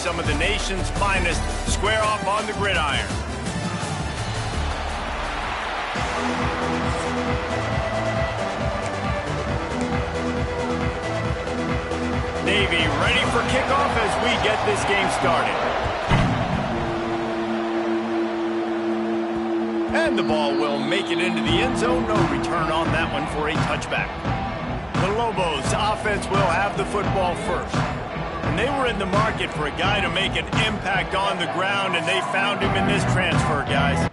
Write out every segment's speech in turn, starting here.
some of the nation's finest square off on the gridiron. Navy ready for kickoff as we get this game started. And the ball will make it into the end zone. No return on that one for a touchback. The Lobos offense will have the football first. And they were in the market for a guy to make an impact on the ground, and they found him in this transfer, guys.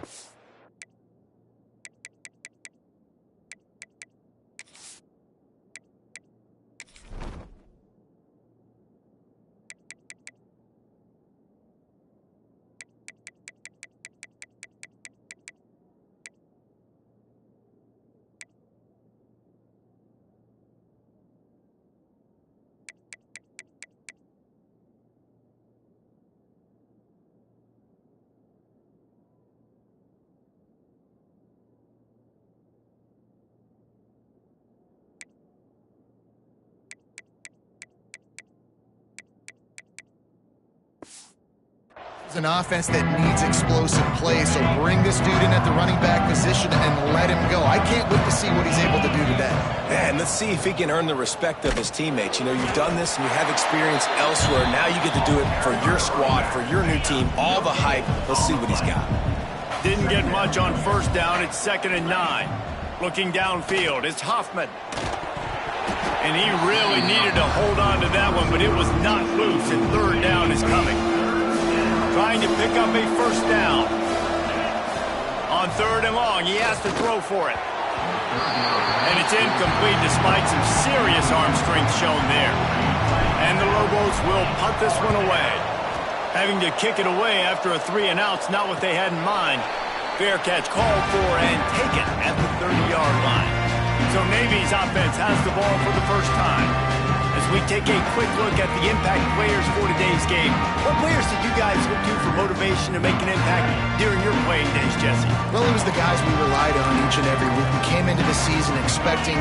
An offense that needs explosive play, so bring this dude in at the running back position and let him go. I can't wait to see what he's able to do today. Man, let's see if he can earn the respect of his teammates. You know, you've done this and you have experience elsewhere. Now you get to do it for your squad, for your new team, all the hype. Let's see what he's got. Didn't get much on first down. It's 2nd and 9. Looking downfield, it's Hoffman. And he really needed to hold on to that one, but it was not loose, and 3rd down is coming. Trying to pick up a first down. On 3rd and long, he has to throw for it. And it's incomplete despite some serious arm strength shown there. And the Lobos will punt this one away. Having to kick it away after a 3-and-out's not what they had in mind. Fair catch called for and taken at the 30-yard line. So Navy's offense has the ball for the first time. As we take a quick look at the impact players for today's game, what players did you guys look to for motivation to make an impact during your playing days, Jesse? Well, it was the guys we relied on each and every week. We came into the season expecting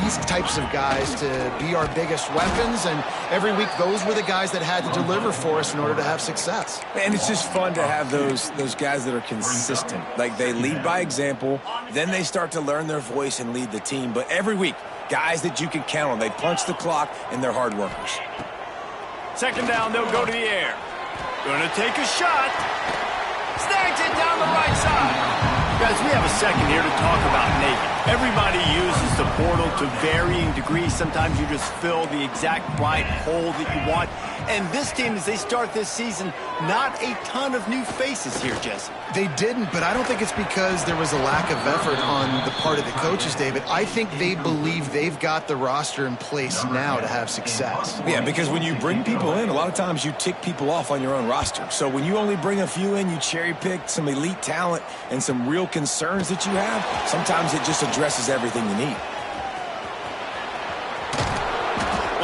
these types of guys to be our biggest weapons, and every week those were the guys that had to deliver for us in order to have success. And it's just fun to have those guys that are consistent. Like, they lead by example, then they start to learn their voice and lead the team. But every week, guys that you can count on. They punch the clock, and they're hard workers. 2nd down, they'll go to the air. Gonna take a shot. Snags it down the right side. Guys, we have a second here to talk about Navy. Everybody uses the portal to varying degrees. Sometimes you just fill the exact right hole that you want. And this team, as they start this season, not a ton of new faces here, Jesse. They didn't, but I don't think it's because there was a lack of effort on the part of the coaches, David. I think they believe they've got the roster in place now to have success. Yeah, because when you bring people in, a lot of times you tick people off on your own roster. So when you only bring a few in, you cherry-pick some elite talent and some real concerns that you have, sometimes it just addresses everything you need.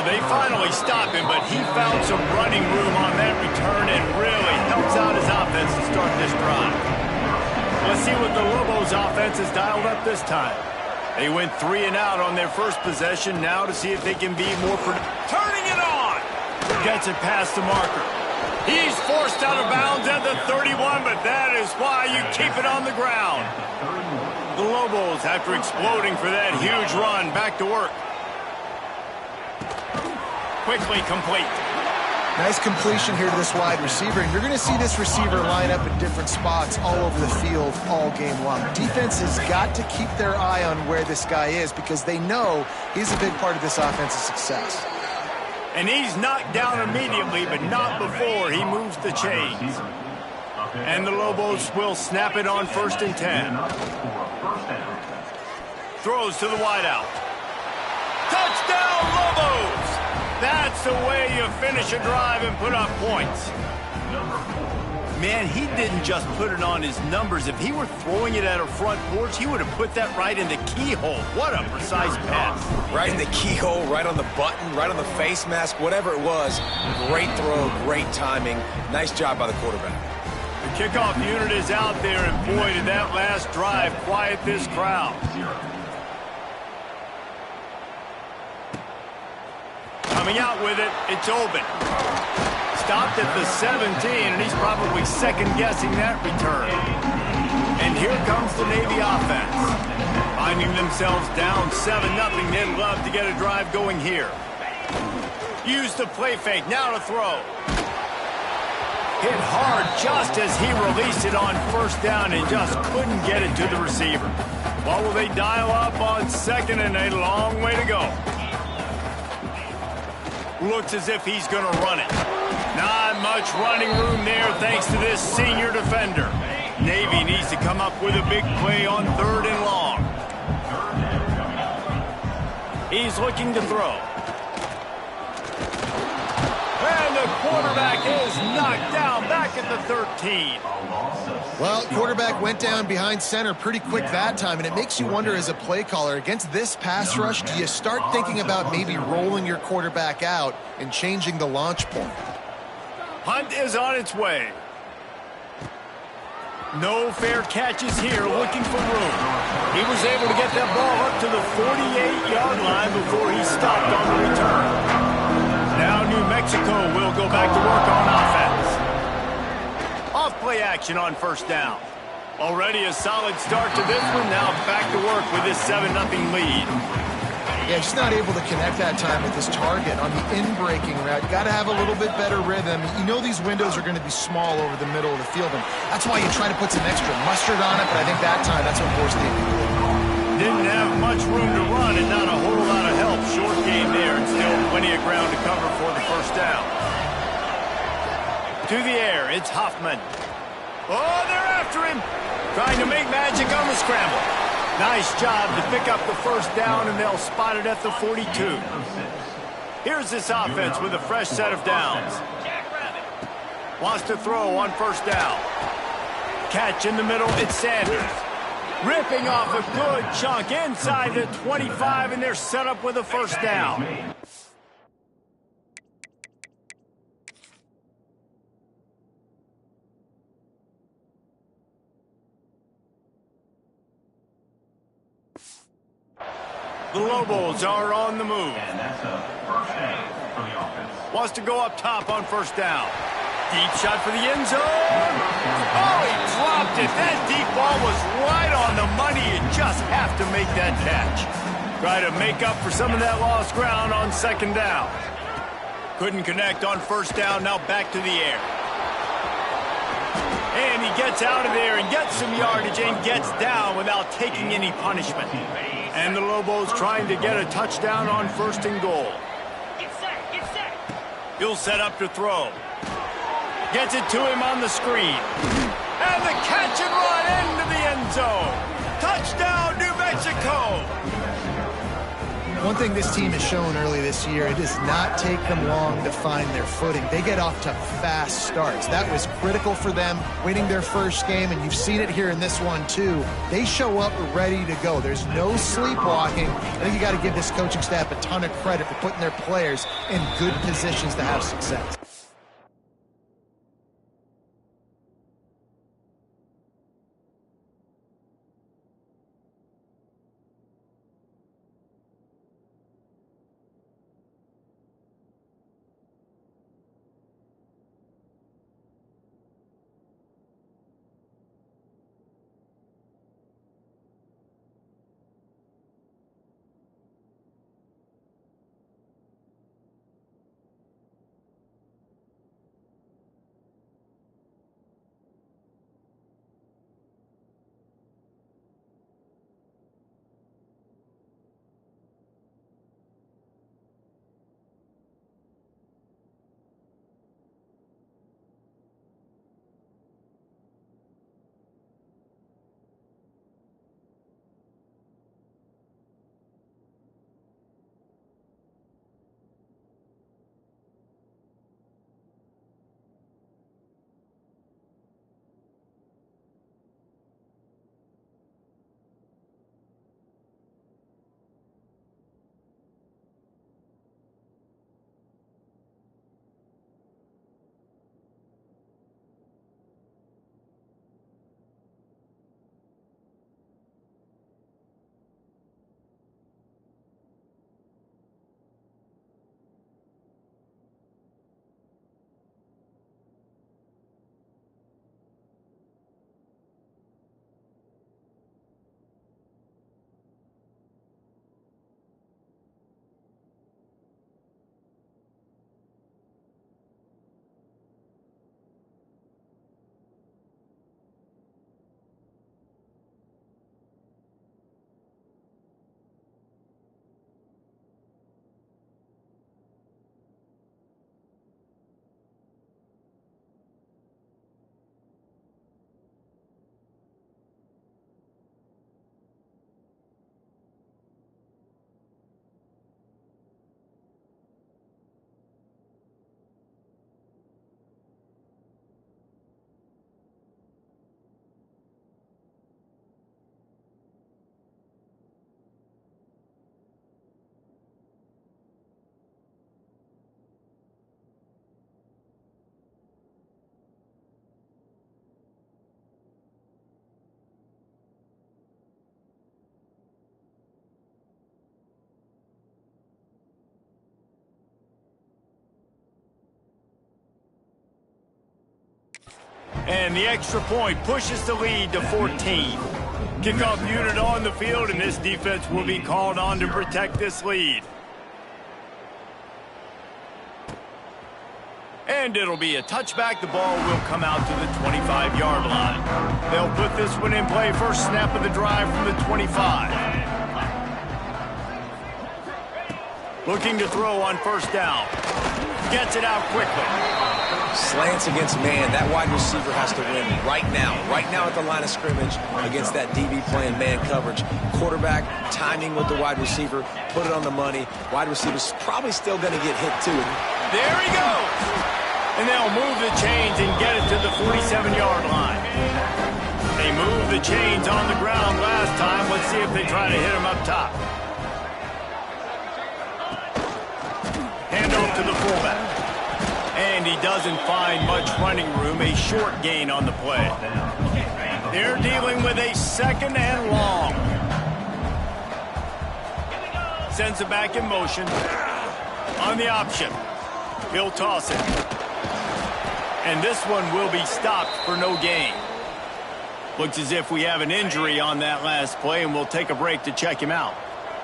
They finally stop him, but he found some running room on that return and really helps out his offense to start this drive. Let's see what the Lobos offense has dialed up this time. They went 3-and-out on their first possession. Now to see if they can be more turning it on. Gets it past the marker. He's forced out of bounds at the 31, but that is why you keep it on the ground. The Lobos, after exploding for that huge run, back to work. Quickly complete. Nice completion here to this wide receiver. And you're going to see this receiver line up in different spots all over the field all game long. Defense has got to keep their eye on where this guy is because they know he's a big part of this offense's success. And he's knocked down immediately, but not before he moves the chains. And the Lobos will snap it on 1st and 10. Throws to the wideout. Touchdown, Lobos! That's the way you finish a drive and put up points. Man, he didn't just put it on his numbers. If he were throwing it at a front porch, he would have put that right in the keyhole. What a precise pass. Right in the keyhole, right on the button, right on the face mask, whatever it was. Great throw, great timing. Nice job by the quarterback. The kickoff unit is out there, and boy, did that last drive quiet this crowd. Coming out with it, it's Oben. Stopped at the 17, and he's probably second-guessing that return. And here comes the Navy offense. Finding themselves down 7-0, they'd love to get a drive going here. Use the play fake, now to throw. Hit hard just as he released it on first down and just couldn't get it to the receiver. What will they dial up on second and a long way to go? Looks as if he's going to run it. Not much running room there thanks to this senior defender. Navy needs to come up with a big play on 3rd and long. He's looking to throw. And the quarterback is knocked down back at the 13. Well, quarterback went down behind center pretty quick that time, and it makes you wonder as a play caller, against this pass rush, do you start thinking about maybe rolling your quarterback out and changing the launch point? Hunt is on its way. No fair catches here, looking for room. He was able to get that ball up to the 48-yard line before he stopped on the return. Now New Mexico will go back to work on offense. Off play action on first down. Already a solid start to this one. Now back to work with this 7-0 lead. Yeah, just not able to connect that time with his target on the in-breaking route. You got to have a little bit better rhythm. You know these windows are going to be small over the middle of the field, and that's why you try to put some extra mustard on it, but I think that time that's what forced him. Didn't have much room to run and not a whole lot of help. Short game there and still plenty of ground to cover for the first down. To the air, it's Hoffman. Oh, they're after him. Trying to make magic on the scramble. Nice job to pick up the first down, and they'll spot it at the 42. Here's this offense with a fresh set of downs. Wants to throw on first down. Catch in the middle, it's Sanders. Ripping off a good chunk inside the 25, and they're set up with a first down. The Lobos are on the move. And that's a first down for the offense. Wants to go up top on first down. Deep shot for the end zone. Oh, he dropped it. That deep ball was right on the money. You just have to make that catch. Try to make up for some of that lost ground on second down. Couldn't connect on first down. Now back to the air. And he gets out of there and gets some yardage and gets down without taking any punishment. And the Lobos trying to get a touchdown on 1st and goal. Get set, get set. He'll set up to throw. Gets it to him on the screen. And the catch and run into the end zone. Touchdown, New Mexico. One thing this team has shown early this year, it does not take them long to find their footing. They get off to fast starts. That was critical for them winning their first game, and you've seen it here in this one too. They show up ready to go. There's no sleepwalking. I think you got to give this coaching staff a ton of credit for putting their players in good positions to have success. And the extra point pushes the lead to 14. Kickoff unit on the field, and this defense will be called on to protect this lead. And it'll be a touchback. The ball will come out to the 25-yard line. They'll put this one in play. First snap of the drive from the 25. Looking to throw on first down. Gets it out quickly. Slants against man. That wide receiver has to win right now. Right now at the line of scrimmage against that DB playing man coverage. Quarterback timing with the wide receiver. Put it on the money. Wide receiver's probably still going to get hit too. There he goes. And they'll move the chains and get it to the 47-yard line. They moved the chains on the ground last time. Let's see if they try to hit him up top. Hand off to the fullback. And he doesn't find much running room. A short gain on the play. They're dealing with a second and long. Sends it back in motion. On the option. He'll toss it. And this one will be stopped for no gain. Looks as if we have an injury on that last play, and we'll take a break to check him out.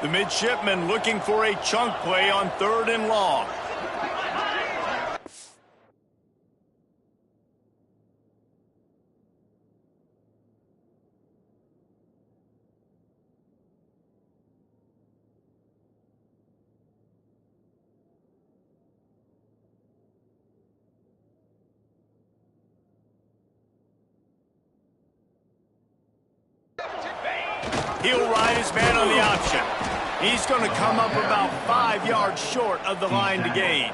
The midshipman looking for a chunk play on 3rd and long. He'll ride his man on the option. He's going to come up about 5 yards short of the line to gain.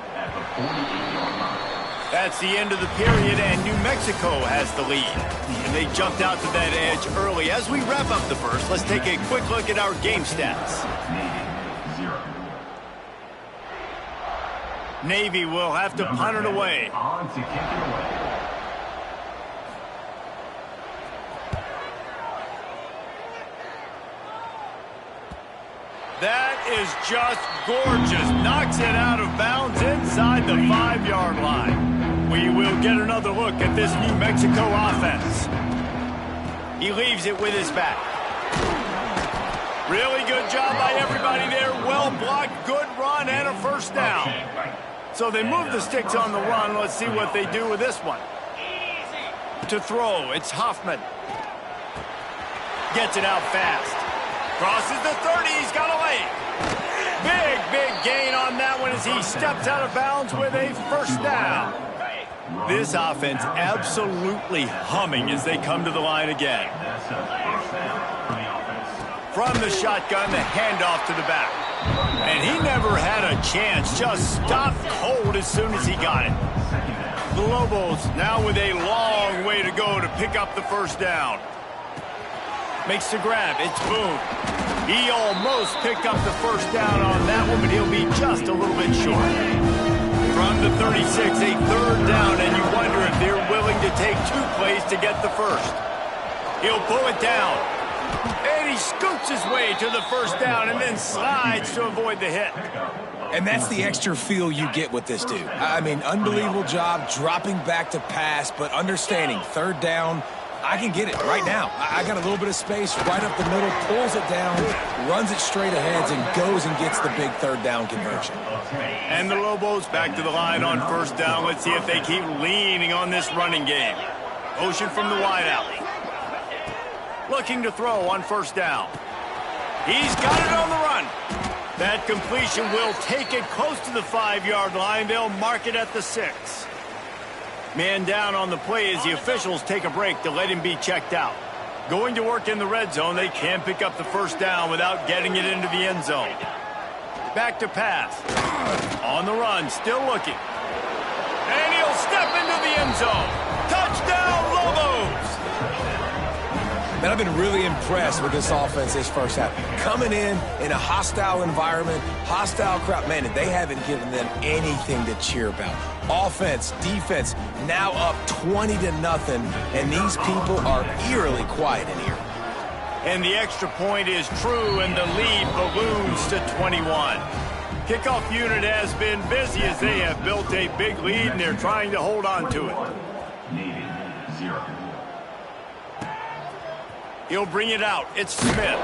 That's the end of the period, and New Mexico has the lead. And they jumped out to that edge early. As we wrap up the first, let's take a quick look at our game stats. Navy will have to punt it away. On to kick it away. That is just gorgeous. Knocks it out of bounds inside the 5-yard line. We will get another look at this New Mexico offense. He leaves it with his back. Really good job by everybody there. Well blocked, good run, and a first down. So they move the sticks on the run. Let's see what they do with this one. To throw, it's Hoffman. Gets it out fast. Crosses the 30, he's got a lane. Big gain on that one as he steps out of bounds with a first down. This offense absolutely humming as they come to the line again. From the shotgun, the handoff to the back. And he never had a chance, just stopped cold as soon as he got it. The Lobos now with a long way to go to pick up the first down. Makes the grab, it's Boone. He almost picked up the first down on that one, but he'll be just a little bit short. From the 36, a 3rd down, and you wonder if they're willing to take 2 plays to get the first. He'll pull it down. And he scoots his way to the first down and then slides to avoid the hit. And that's the extra feel you get with this dude. I mean, unbelievable job dropping back to pass, but understanding 3rd down, I can get it right now. I got a little bit of space right up the middle, pulls it down, runs it straight ahead, and goes and gets the big 3rd down conversion. And the Lobos back to the line on first down. Let's see if they keep leaning on this running game. Motion from the wideout. Looking to throw on first down. He's got it on the run. That completion will take it close to the 5-yard line. They'll mark it at the 6. Man down on the play as the officials take a break to let him be checked out. Going to work in the red zone, they can pick up the first down without getting it into the end zone. Back to pass. On the run, still looking. And he'll step into the end zone. Touchdown, Lobos! Man, I've been really impressed with this offense this first half. Coming in a hostile environment, hostile crowd, man, they haven't given them anything to cheer about. Offense, defense, now up 20-0, and these people are eerily quiet in here. And the extra point is true, and the lead balloons to 21. Kickoff unit has been busy as they have built a big lead, and they're trying to hold on to it. 0. He'll bring it out. It's Smith.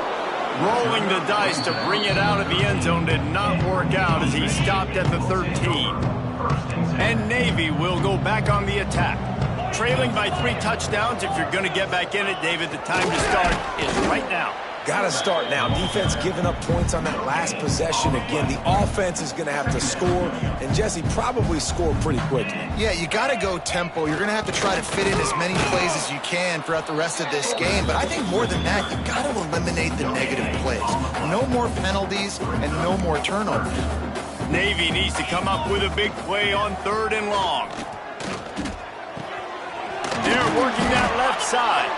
Rolling the dice to bring it out of the end zone did not work out as he stopped at the 13. And Navy will go back on the attack. Trailing by 3 touchdowns. If you're going to get back in it, David, the time to start is right now. Got to start now. Defense giving up points on that last possession. Again, the offense is going to have to score, and Jesse probably score pretty quickly. Yeah, you got to go tempo. You're going to have to try to fit in as many plays as you can throughout the rest of this game. But I think more than that, you got to eliminate the negative plays. No more penalties and no more turnovers. Navy needs to come up with a big play on 3rd and long. They're working that left side.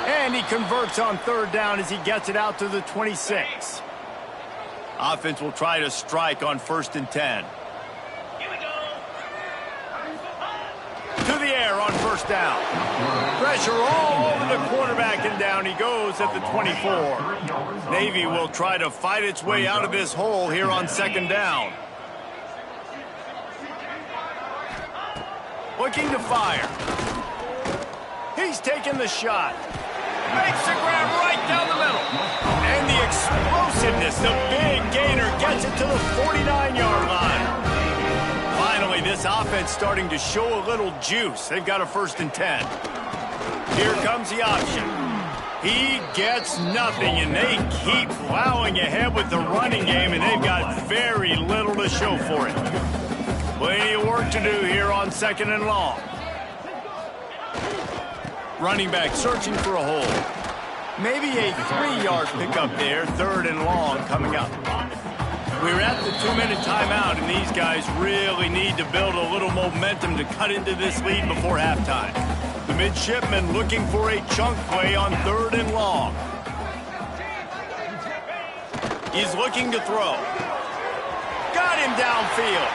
And he converts on 3rd down as he gets it out to the 26. Offense will try to strike on 1st and 10. Here we go. To the air on 1st down. Pressure all over the quarterback, and down he goes at the 24. Navy will try to fight its way out of this hole here on 2nd down. Looking to fire. He's taking the shot. Makes the grab right down the middle. And the explosiveness, the big gainer gets it to the 49-yard line. Finally, this offense starting to show a little juice. They've got a 1st and 10. Here comes the option. He gets nothing, and they keep plowing ahead with the running game, and they've got very little to show for it. Plenty of work to do here on 2nd and long. Running back searching for a hole. Maybe a 3-yard pickup there. 3rd and long coming up. We're at the 2-minute timeout, and these guys really need to build a little momentum to cut into this lead before halftime. The midshipman looking for a chunk play on 3rd and long. He's looking to throw. Got him downfield.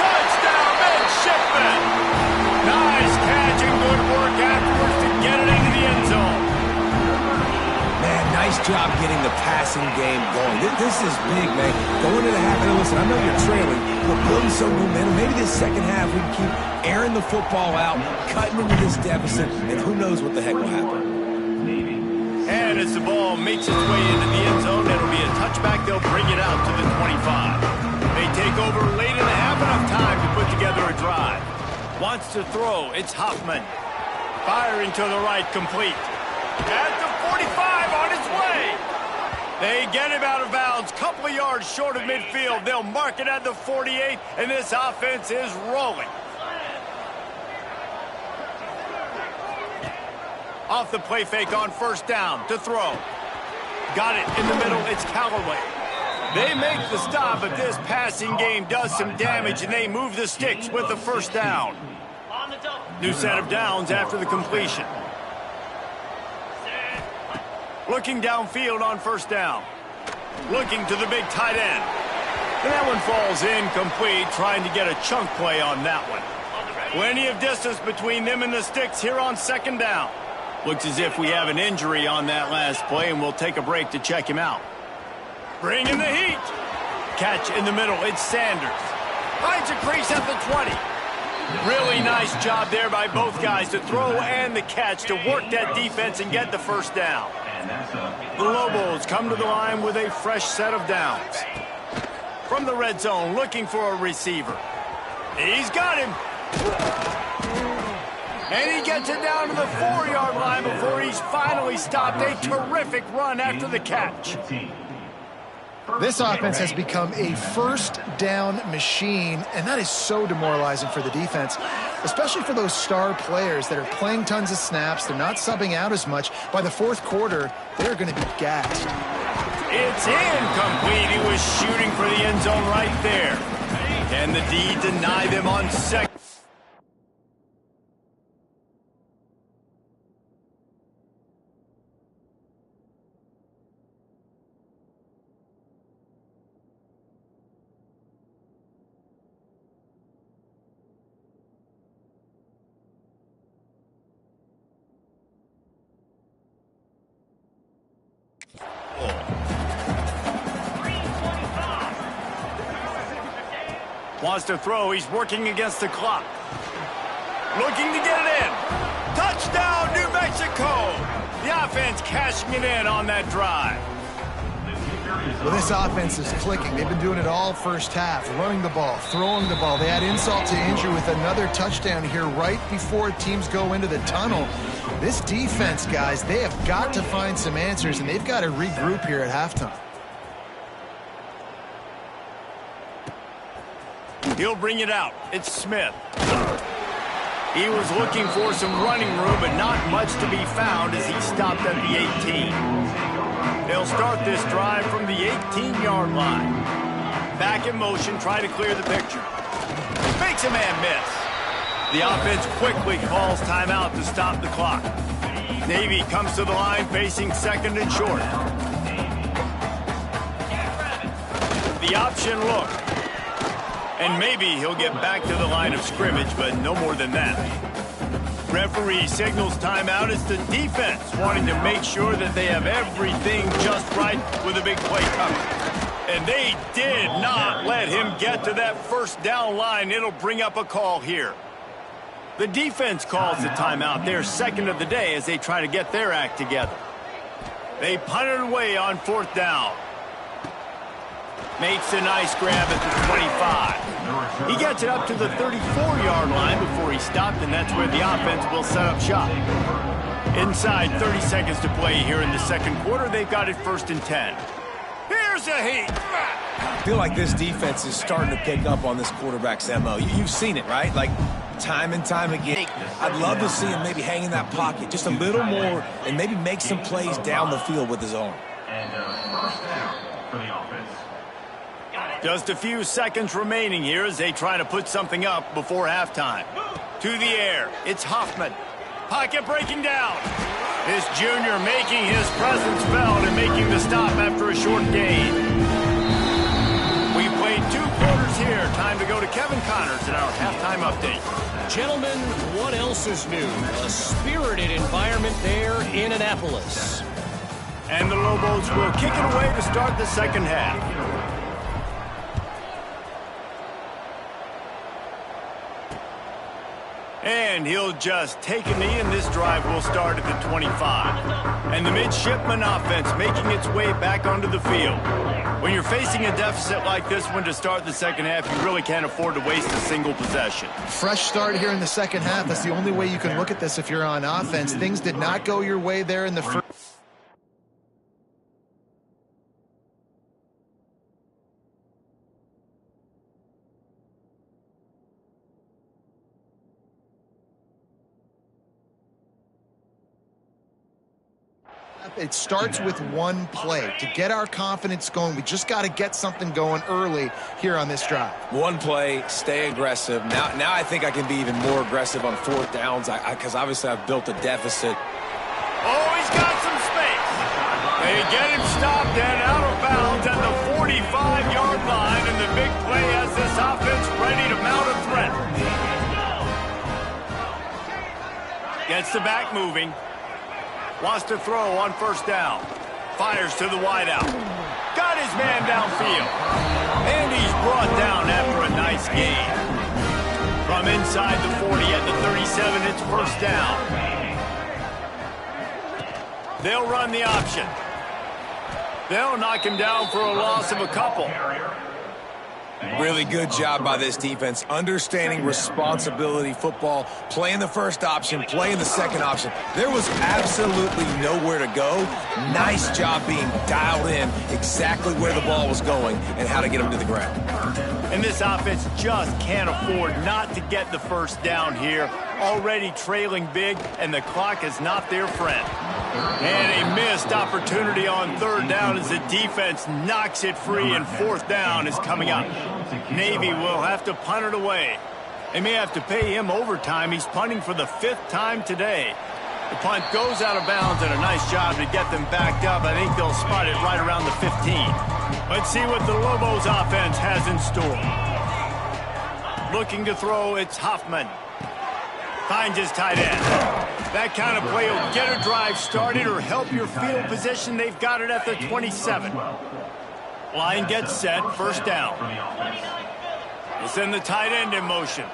Touchdown, midshipman! Nice catch and good work afterwards to get it into the end zone. Man, nice job getting the passing game going. This is big, man. Going into the half, and listen, I know you're trailing, but building some momentum. Maybe this second half we can keep airing the football out, cutting into this deficit, and who knows what the heck will happen. And as the ball makes its way into the end zone, it'll be a touchback. They'll bring it out to the 25. They take over late in the half, enough time to put together a drive. Wants to throw. It's Hoffman. Firing to the right, complete. At the 45 on his way. They get him out of bounds. Couple of yards short of midfield. They'll mark it at the 48, and this offense is rolling. Off the play fake on 1st down to throw. Got it in the middle. It's Callaway. They make the stop, but this passing game does some damage, and they move the sticks with the 1st down. On the double. New set of downs after the completion. Looking downfield on 1st down. Looking to the big tight end. And that one falls incomplete, trying to get a chunk play on that one. Plenty of distance between them and the sticks here on 2nd down. Looks as if we have an injury on that last play, and we'll take a break to check him out. Bringing the heat. Catch in the middle. It's Sanders. Finds a crease at the 20. Really nice job there by both guys to throw and the catch to work that defense and get the 1st down. The Lobos come to the line with a fresh set of downs. From the red zone, looking for a receiver. He's got him. And he gets it down to the 4-yard line before he's finally stopped. A terrific run after the catch. This offense has become a 1st down machine, and that is so demoralizing for the defense, especially for those star players that are playing tons of snaps. They're not subbing out as much. By the 4th quarter, they're going to be gassed. It's incomplete. He was shooting for the end zone right there. Can the D deny them on 2nd? Wants to throw. He's working against the clock. Looking to get it in. Touchdown, New Mexico. The offense cashing it in on that drive. Well, this offense is clicking. They've been doing it all first half, running the ball, throwing the ball. They add insult to injury with another touchdown here right before teams go into the tunnel. This defense, guys, they have got to find some answers, and they've got to regroup here at halftime. He'll bring it out. It's Smith. He was looking for some running room, but not much to be found as he stopped at the 18. They'll start this drive from the 18-yard line. Back in motion, try to clear the picture. Makes a man miss. The offense quickly calls timeout to stop the clock. Navy comes to the line facing second and short. The option look. And maybe he'll get back to the line of scrimmage, but no more than that. Referee signals timeout. It's the defense wanting to make sure that they have everything just right with a big play coming. And they did not let him get to that first down line. It'll bring up a call here. The defense calls the timeout, their second of the day, as they try to get their act together. They punt it away on fourth down. Makes a nice grab at the 25. He gets it up to the 34-yard line before he stopped, and that's where the offense will set up shop. Inside 30 seconds to play here in the second quarter. They've got it first and 10. Here's a heat. I feel like this defense is starting to pick up on this quarterback's MO. You've seen it, right? Like, time and time again. I'd love to see him maybe hang in that pocket just a little more and maybe make some plays down the field with his arm. And first down for the offense. Just a few seconds remaining here as they try to put something up before halftime. To the air, it's Hoffman. Pocket breaking down. This junior making his presence felt and making the stop after a short gain. We played 2 quarters here. Time to go to Kevin Connors in our halftime update. Gentlemen, what else is new? A spirited environment there in Annapolis. And the Lobos will kick it away to start the second half. And he'll just take a knee, and this drive will start at the 25. And the midshipman offense making its way back onto the field. When you're facing a deficit like this one to start the second half, you really can't afford to waste a single possession. Fresh start here in the second half. That's the only way you can look at this if you're on offense. Things did not go your way there in the first. It starts with one play. To get our confidence going, we just got to get something going early here on this drive. One play, stay aggressive. Now I think I can be even more aggressive on fourth downs because obviously I've built a deficit. Oh, he's got some space. They get him stopped and out of bounds at the 45-yard line, and the big play has this offense ready to mount a threat. Gets the back moving. Wants to throw on first down. Fires to the wideout. Got his man downfield. And he's brought down after a nice gain. From inside the 40 at the 37, it's first down. They'll run the option. They'll knock him down for a loss of a couple. Really good job by this defense, understanding responsibility football, playing the first option, playing the second option. There was absolutely nowhere to go. Nice job being dialed in exactly where the ball was going and how to get him to the ground. And this offense just can't afford not to get the first down here. Already trailing big, and the clock is not their friend. And a missed opportunity on third down as the defense knocks it free, and fourth down is coming up. Navy will have to punt it away. They may have to pay him overtime. He's punting for the 5th time today. The punt goes out of bounds, and a nice job to get them backed up. I think they'll spot it right around the 15. Let's see what the Lobos offense has in store. Looking to throw, it's Hoffman. Finds his tight end. That kind of play will get a drive started or help your field position. They've got it at the 27. Line gets set, first down. We'll send the tight end in motion.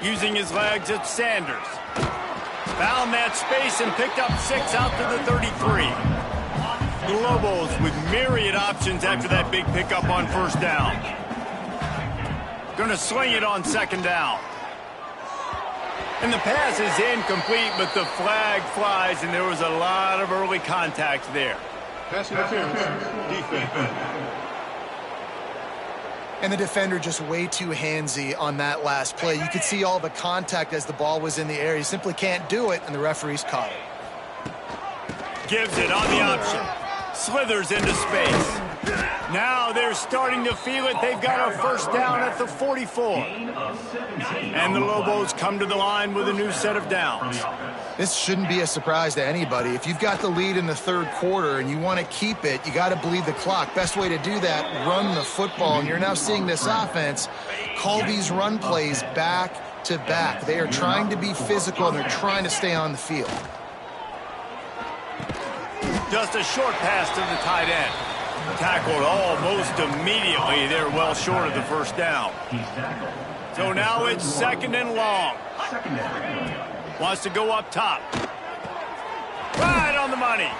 Using his legs, it's Sanders. Found that space and picked up 6 out to the 33. The Lobos with myriad options after that big pickup on first down. Gonna sling it on second down. And the pass is incomplete, but the flag flies, and there was a lot of early contact there. Pass interference, defense. And the defender just way too handsy on that last play. You could see all the contact as the ball was in the air. He simply can't do it, and the referee's caught it. Gives it on the option. Slithers into space. Now they're starting to feel it. They've got a first down at the 44. And the Lobos come to the line with a new set of downs. This shouldn't be a surprise to anybody. If you've got the lead in the third quarter and you want to keep it, you got to bleed the clock. Best way to do that, run the football. And you're now seeing this offense call these run plays back to back. They are trying to be physical, and they're trying to stay on the field. Just a short pass to the tight end. Tackled almost immediately. They're well short of the first down. So now it's second and long. Wants to go up top. Right on the money.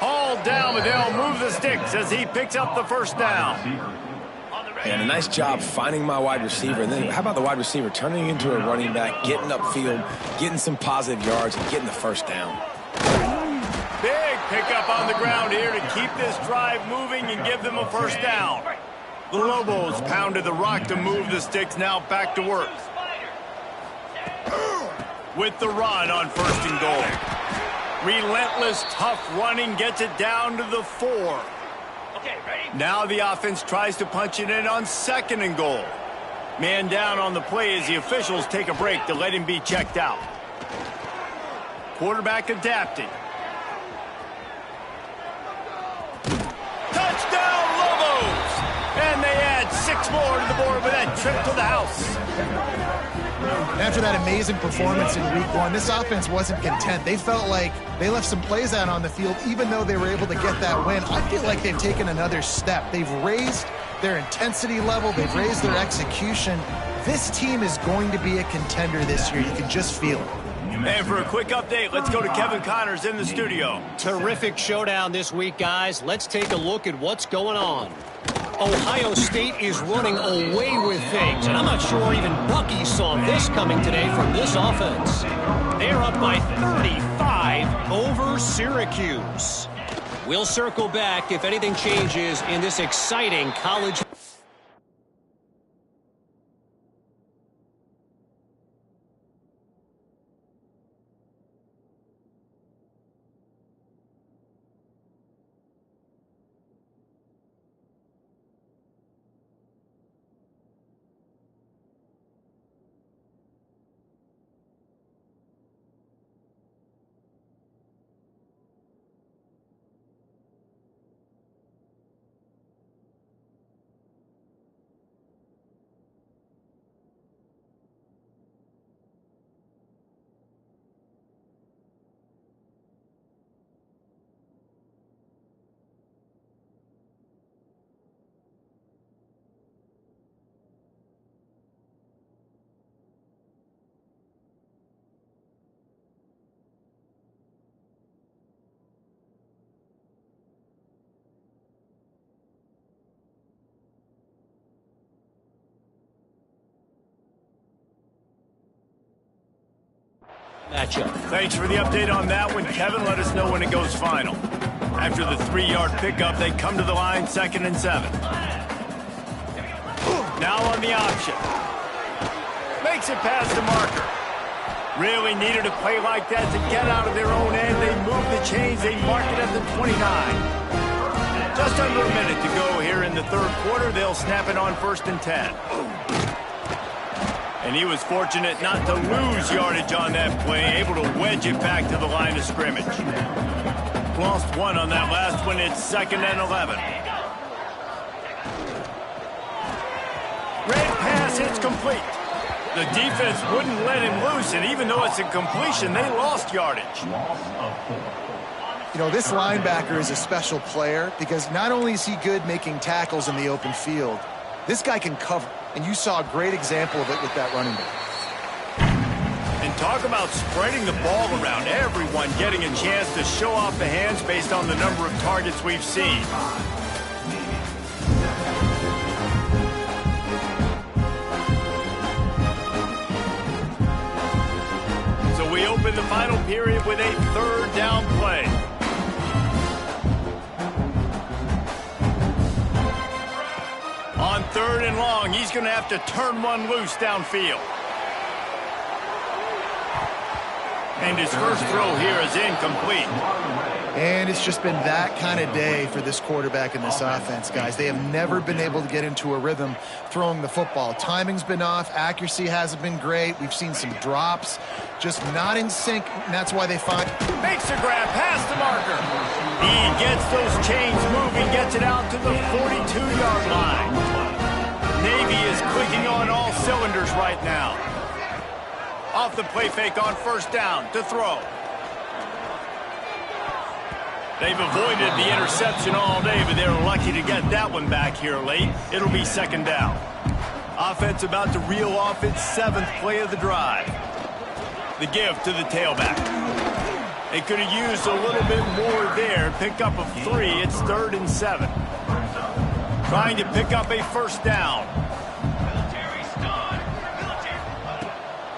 Hauled down, but they'll move the sticks as he picks up the first down. And a nice job finding my wide receiver. And then how about the wide receiver turning into a running back, getting upfield, getting some positive yards, and getting the first down. Big pickup on the ground here to keep this drive moving and give them a first down. The Lobos pounded the rock to move the sticks, now back to work. With the run on first and goal. Relentless, tough running gets it down to the 4. Okay, ready? Now the offense tries to punch it in on second and goal. Man down on the play as the officials take a break to let him be checked out. Quarterback adapting. Touchdown, Lobos! And they add 6 more to the board with that trip to the house. After that amazing performance in week 1, this offense wasn't content. They felt like they left some plays out on the field, even though they were able to get that win. I feel like they've taken another step. They've raised their intensity level. They've raised their execution. This team is going to be a contender this year. You can just feel it. And for a quick update, let's go to Kevin Connors in the studio. Terrific showdown this week, guys. Let's take a look at what's going on. Ohio State is running away with things, and I'm not sure even Bucky saw this coming today from this offense. They're up by 35 over Syracuse. We'll circle back if anything changes in this exciting college. Matchup. Thanks for the update on that one, Kevin. Let us know when it goes final. After the 3-yard pickup, they come to the line, 2nd and 7. Now on the option. Makes it past the marker. Really needed a play like that to get out of their own end. They move the chains. They mark it at the 29. Just under a minute to go here in the third quarter. They'll snap it on 1st and 10. And he was fortunate not to lose yardage on that play, able to wedge it back to the line of scrimmage. Lost 1 on that last one. It's 2nd and 11. Red pass, it's complete. The defense wouldn't let him loose, and even though it's a completion, they lost yardage. You know, this linebacker is a special player because not only is he good making tackles in the open field, this guy can cover. And you saw a great example of it with that running back. Talk about spreading the ball around. Everyone getting a chance to show off the hands based on the number of targets we've seen. So we open the final period with a third down play. On third and long, he's going to have to turn one loose downfield. And his first throw here is incomplete. And it's just been that kind of day for this quarterback and this offense, guys. They have never been able to get into a rhythm throwing the football. Timing's been off. Accuracy hasn't been great. We've seen some drops. Just not in sync, and that's why they find... Makes a grab past the marker. He gets those chains moving, gets it out to the 42-yard line. Navy is clicking on all cylinders right now. Off the play fake on first down to throw. They've avoided the interception all day, but they're lucky to get that one back here late. It'll be second down. Offense about to reel off its 7th play of the drive. The give to the tailback. They could have used a little bit more there. Pick up of 3. It's 3rd and 7. Trying to pick up a first down.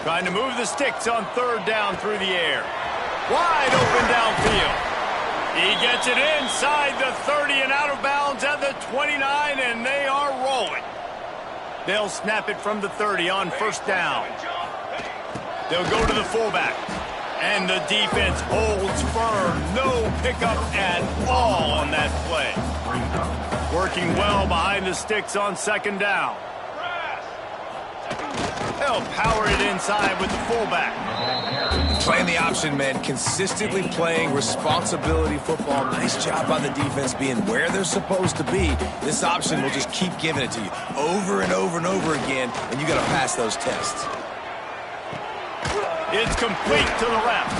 Trying to move the sticks on third down through the air. Wide open downfield. He gets it inside the 30 and out of bounds at the 29, and they are rolling. They'll snap it from the 30 on first down. They'll go to the fullback. And the defense holds firm. No pickup at all on that play. Working well behind the sticks on second down. They'll power it inside with the fullback. Playing the option, man. Consistently playing responsibility football. Nice job on the defense being where they're supposed to be. This option will just keep giving it to you over and over and over again, and you got to pass those tests. It's complete to the left.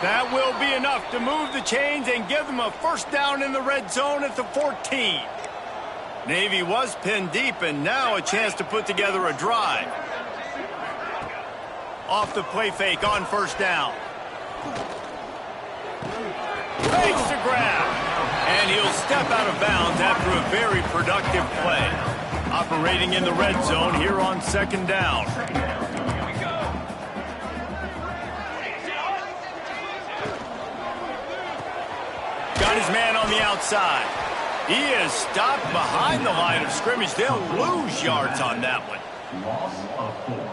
That will be enough to move the chains and give them a first down in the red zone at the 14. Navy was pinned deep, and now a chance to put together a drive. Off the play fake on first down. Fakes the grab. And he'll step out of bounds after a very productive play. Operating in the red zone here on second down. Got his man on the outside. He is stopped behind the line of scrimmage. They'll lose yards on that one.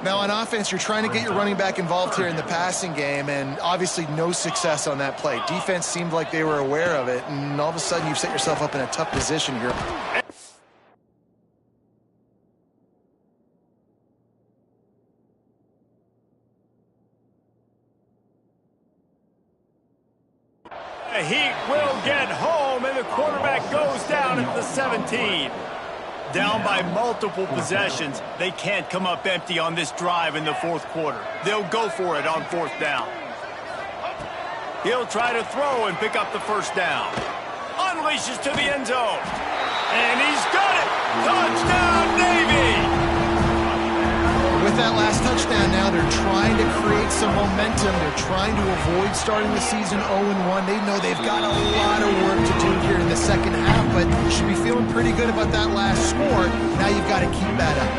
Now on offense, you're trying to get your running back involved here in the passing game, and obviously no success on that play. Defense seemed like they were aware of it, and all of a sudden you've set yourself up in a tough position here. The Heat will get home, and the quarterback goes down at the 17. Down by multiple possessions. They can't come up empty on this drive in the fourth quarter. They'll go for it on fourth down. He'll try to throw and pick up the first down. Unleashes to the end zone. And he's got it! Touchdown, Navy! With that last touchdown now, they're trying to create some momentum. They're trying to avoid starting the season 0-1. They know they've got a lot of work to do here in the second half, but should be feeling pretty good about that last score. Now you've got to keep that up.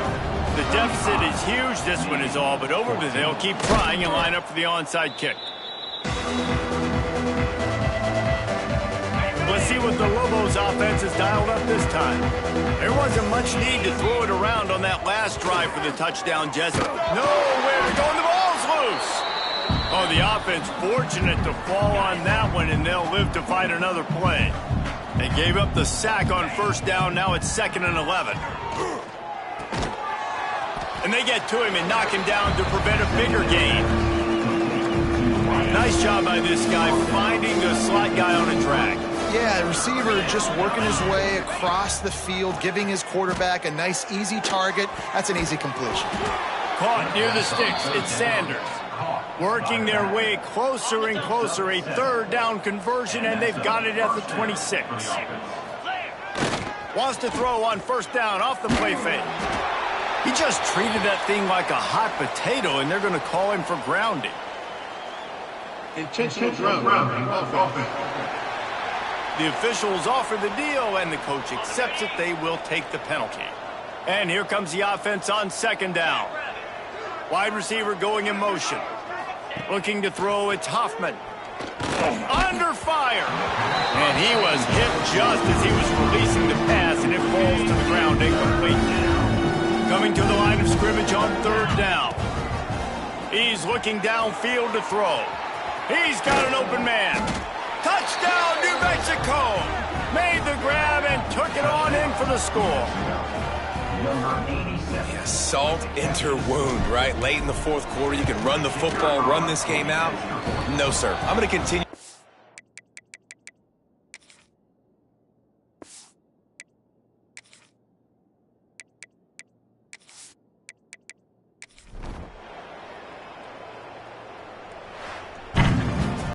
The deficit is huge. This one is all but over, but they'll keep trying and line up for the onside kick. Let's see what the Lobos offense has dialed up this time. There wasn't much need to throw it around on that last drive for the touchdown, Jesse. Nowhere to go, and the ball's loose. Oh, the offense fortunate to fall on that one, and they'll live to fight another play. They gave up the sack on first down. Now it's 2nd and 11. And they get to him and knock him down to prevent a bigger gain. Nice job by this guy finding the slot guy on a drag. Yeah, the receiver just working his way across the field, giving his quarterback a nice, easy target. That's an easy completion. Caught near the sticks. It's Sanders. Working their way closer and closer. A third down conversion, and they've got it at the 26. Wants to throw on first down off the play fake. He just treated that thing like a hot potato, and they're going to call him for grounding. Intentional grounding. Offense. The officials offer the deal, and the coach accepts it. They will take the penalty. And here comes the offense on second down. Wide receiver going in motion. Looking to throw, it's Hoffman. Under fire. And he was hit just as he was releasing the pass, and it falls to the ground incomplete. Coming to the line of scrimmage on third down. He's looking downfield to throw. He's got an open man. Touchdown, New Mexico! Made the grab and took it on in for the score. Yeah, salt enter wound, right? Late in the fourth quarter, you can run the football, run this game out. No, sir. I'm going to continue